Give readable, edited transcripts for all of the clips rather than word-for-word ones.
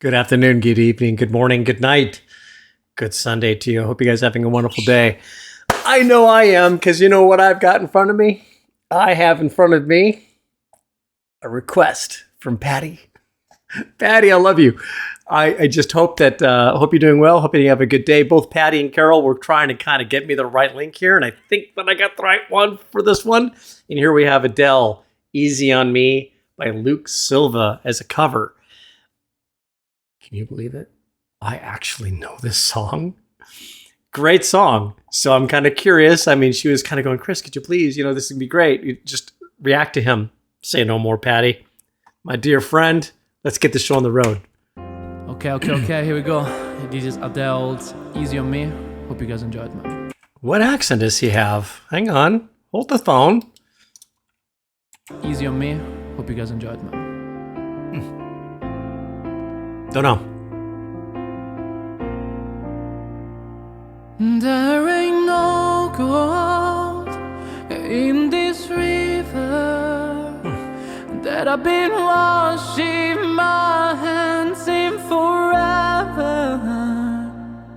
Good afternoon, good evening, good morning, good night, good Sunday to you. I hope you guys are having a wonderful day. I know I am, because you know what I've got in front of me? I have in front of me a request from Patti. Patti, I love you. I just hope that hope you're doing well. Hope you have a good day. Both Patti and Carol were trying to kind of get me the right link here, and I think that I got the right one for this one. And here we have Adele, Easy on Me by Luke Silva as a cover. Can you believe it? I actually know this song. Great song. So I'm kind of curious. I mean, she was kind of going, Chris, could you please, this would be great. You just react to him. Say no more, Patti. My dear friend, let's get the show on the road. Okay, here we go. This is Adele's Easy on Me. Hope you guys enjoyed, man. What accent does he have? Hang on. Hold the phone. Easy on Me. Hope you guys enjoyed, man. Don't know. There ain't no gold in this river that I've been washing my hands in forever.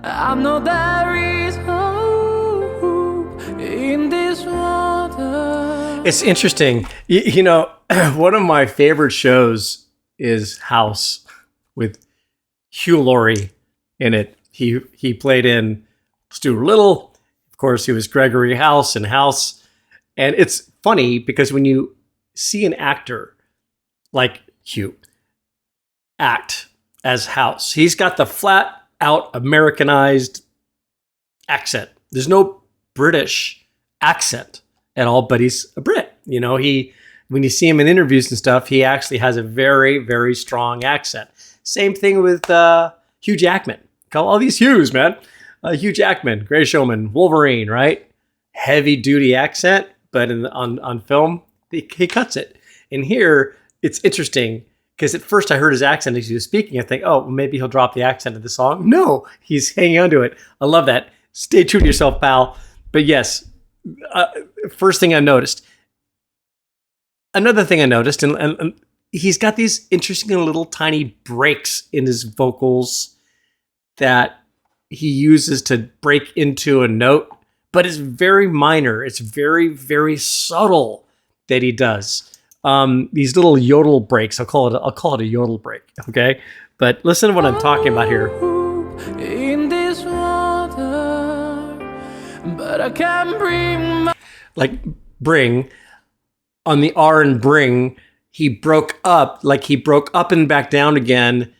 I know there is hope in this water. It's interesting. One of my favorite shows is House with Hugh Laurie in it. He played in Stuart Little. Of course, he was Gregory House in House. And it's funny because when you see an actor like Hugh act as House, he's got the flat out Americanized accent. There's no British accent at all, but he's a Brit. When you see him in interviews and stuff, he actually has a very, very strong accent. Same thing with Hugh Jackman. Call all these Hughes, man. Hugh Jackman, Great Showman, Wolverine, right? Heavy duty accent, but on film, he cuts it. And here, it's interesting because at first I heard his accent as he was speaking. I think, oh, maybe he'll drop the accent of the song. No, he's hanging on to it. I love that. Stay true to yourself, pal. But yes, first thing I noticed. Another thing I noticed, and he's got these interesting little tiny breaks in his vocals that he uses to break into a note, but it's very minor. It's very, very subtle that he does. These little yodel breaks. I'll call it a yodel break. Okay. But listen to what I'm talking about here. In this water, but I can't bring on the R and bring, he broke up and back down again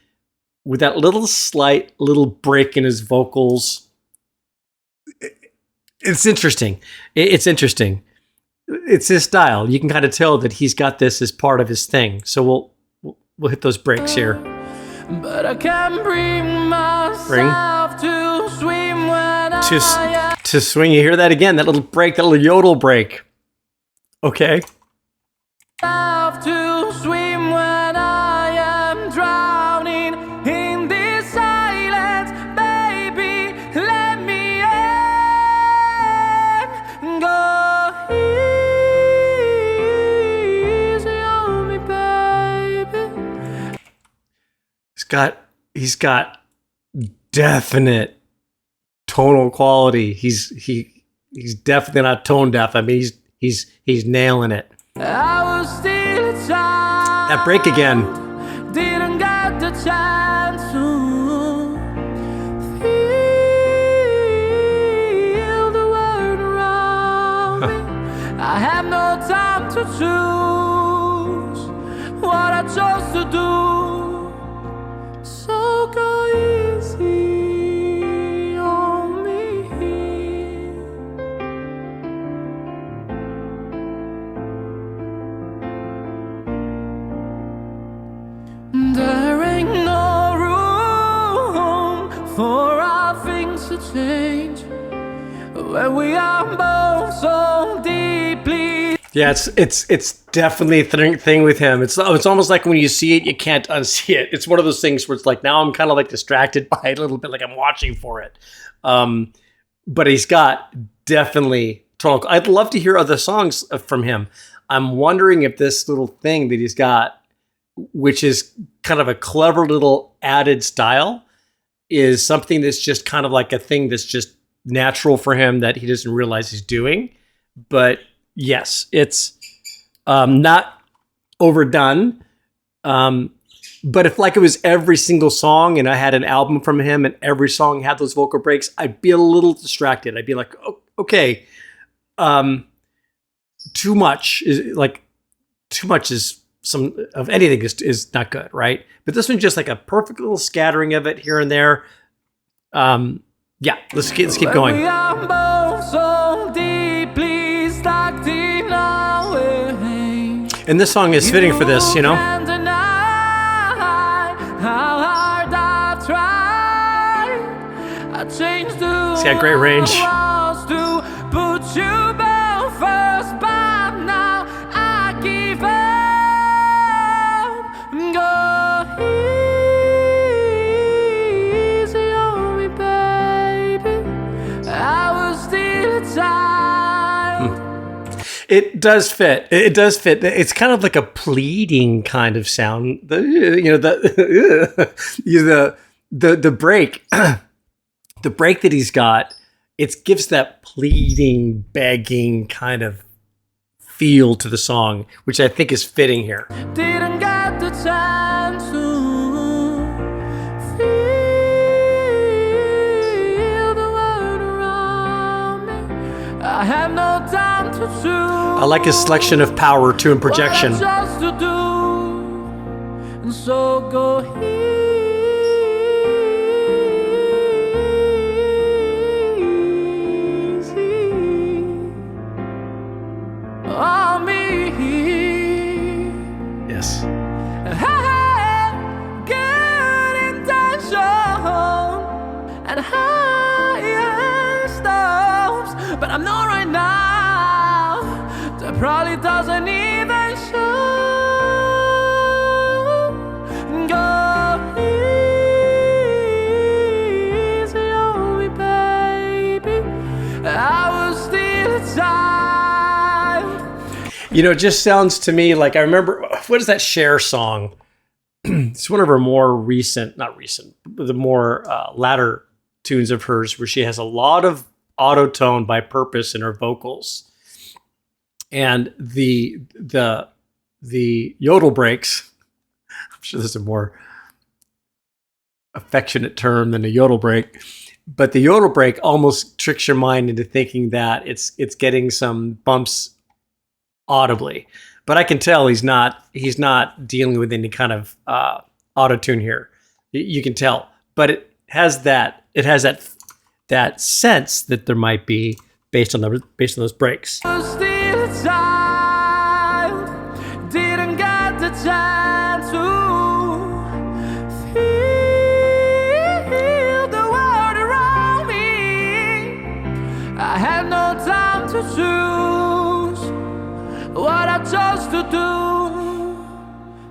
with that slight little break in his vocals. It's interesting. It's interesting. It's his style. You can kind of tell that he's got this as part of his thing. So we'll hit those breaks here. But I can't bring myself to swim when to swing. You hear that again? That little break, that little yodel break. Okay. To swim when I am drowning in this silence, baby, let me in. Go easy on me, baby. He's got definite tonal quality. He's definitely not tone deaf. I mean, he's nailing it. I was still a child. That break again. Didn't get the chance to feel the world around me. I have no time to choose what I chose to do. So go easy on me. There ain't no room for our things to change when we are both so deeply. Yeah, it's definitely a thing with him. It's almost like when you see it, you can't unsee it. It's one of those things where it's like now I'm kind of like distracted by it a little bit, like I'm watching for it. But he's got definitely tonal. I'd love to hear other songs from him. I'm wondering if this little thing that he's got, which is kind of a clever little added style is something that's just kind of like a thing that's just natural for him that he doesn't realize he's doing. But yes, it's not overdone. But if like it was every single song and I had an album from him and every song had those vocal breaks, I'd be a little distracted. I'd be like, oh, okay, too much is some of anything is not good, right? But this one's just like a perfect little scattering of it here and there. Yeah, let's keep going. We are both so deeply stuck in our way. And this song is fitting for this, you know? Can't deny how hard I've tried. I changed to It's got great range. to put you both first, but now I give up. Go easy on me, baby. I was still a child. It does fit. It does fit. It's kind of like a pleading kind of sound. The break, the break that he's got, it gives that pleading, begging kind of feel to the song, which I think is fitting here. Didn't get the chance to feel the world around me. I had no time to choose. I like his selection of power, tune, and projection. What I chose to do, and so go easy on me. Yes. I had good intention and higher stops, but I'm not right now. That probably doesn't even show. Go easy on me, baby. I was still a child. You know, it just sounds to me like I remember, what is that Cher song? It's one of her more recent, not recent, but the more latter tunes of hers where she has a lot of auto-tone by purpose in her vocals. And the yodel breaks, I'm sure there's a more affectionate term than a yodel break, but the yodel break almost tricks your mind into thinking that it's getting some bumps audibly. But I can tell he's not dealing with any kind of auto-tune here. You can tell. But it has that sense that there might be based on those breaks. Was still a child, didn't get the chance to feel the world around me. I had no time to choose what I chose to do.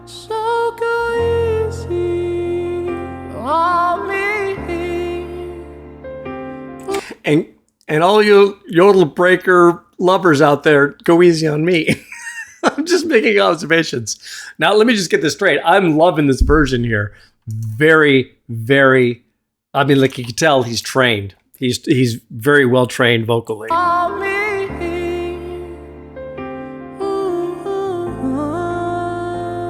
So go easy on me. And all you yodel breaker lovers out there, go easy on me. I'm just making observations. Now, let me just get this straight. I'm loving this version here. Very, very, I mean, like you can tell he's trained. He's very well trained vocally. On me.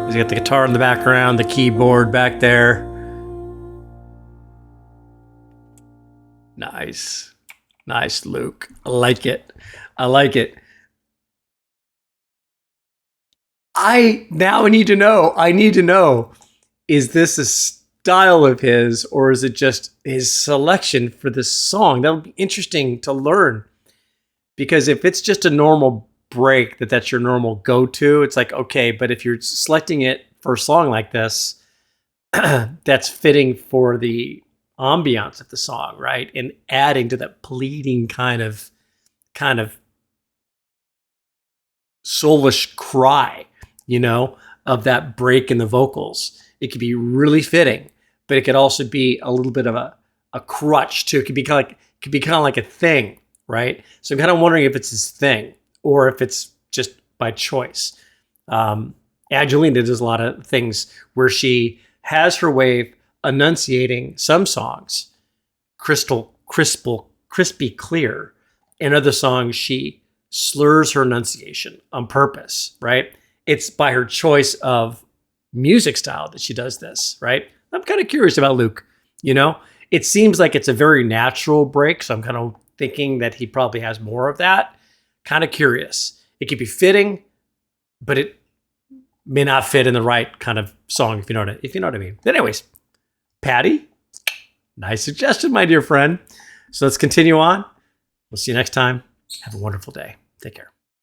He's got the guitar in the background, the keyboard back there. Nice. Nice, Luke. I like it. I like it. I need to know, is this a style of his or is it just his selection for this song? That would be interesting to learn. Because if it's just a normal break, that's your normal go-to, it's like, okay, but if you're selecting it for a song like this, that's fitting for the ambiance of the song, right? And adding to that pleading kind of soulish cry, of that break in the vocals. It could be really fitting, but it could also be a little bit of a crutch too. It could be kind of like a thing, right? So I'm kind of wondering if it's his thing or if it's just by choice. Angelina does a lot of things where she has her way of enunciating some songs crispy clear. In other songs, she slurs her enunciation on purpose, right? It's by her choice of music style that she does this, right? I'm kind of curious about Luke, you know? It seems like it's a very natural break, so I'm kind of thinking that he probably has more of that. Kind of curious. It could be fitting, but it may not fit in the right kind of song, if you know what I mean. But anyways, Patti, nice suggestion, my dear friend. So let's continue on. We'll see you next time. Have a wonderful day. Take care.